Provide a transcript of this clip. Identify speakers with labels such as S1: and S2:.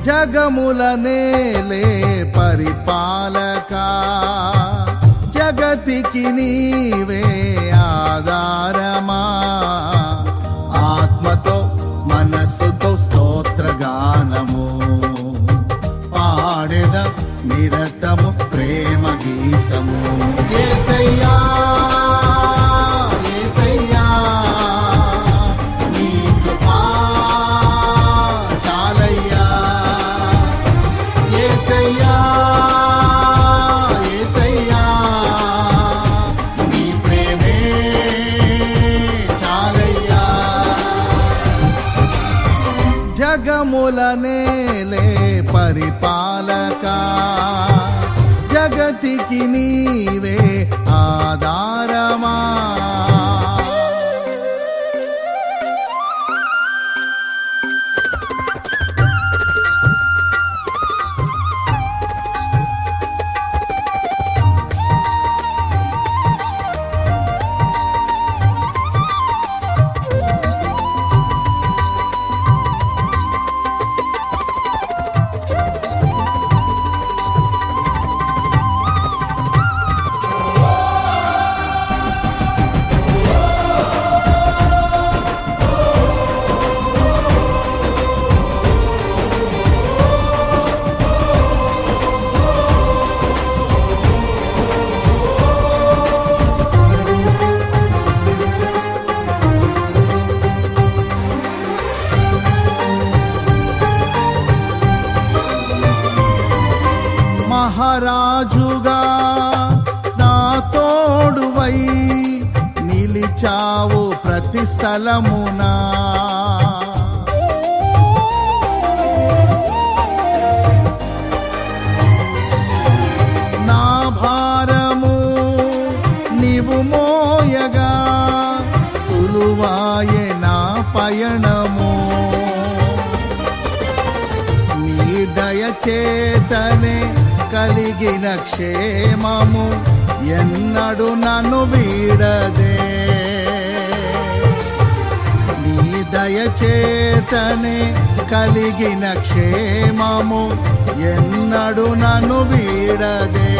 S1: జగముల నేలే పరిపాలక జగతికి నీవే ఆధారమా ఆత్మతో మనస్సుతో స్తోత్రగానము పాడెద నిరతము ప్రేమ గీతము యేసయ్యా యేసయ్యా నీ కృపా చాలయ్యా యేసయ్యా యేసయ్యా నీ ప్రేమే చాలయ్యా జగముల నేలే పరిపాలక జగతికి నీవే ఆధారమా మహారాజుగా నా తోడువై నిలిచావు ప్రతి స్థలమునా నా భారము నీవు మోయగా సులువాయే నా పయనము నీ దయచేతనే కలిగిన క్షేమము ఎన్నడు నన్ను వీడదే నీ దయచేతనే కలిగిన క్షేమము ఎన్నడు నన్ను వీడదే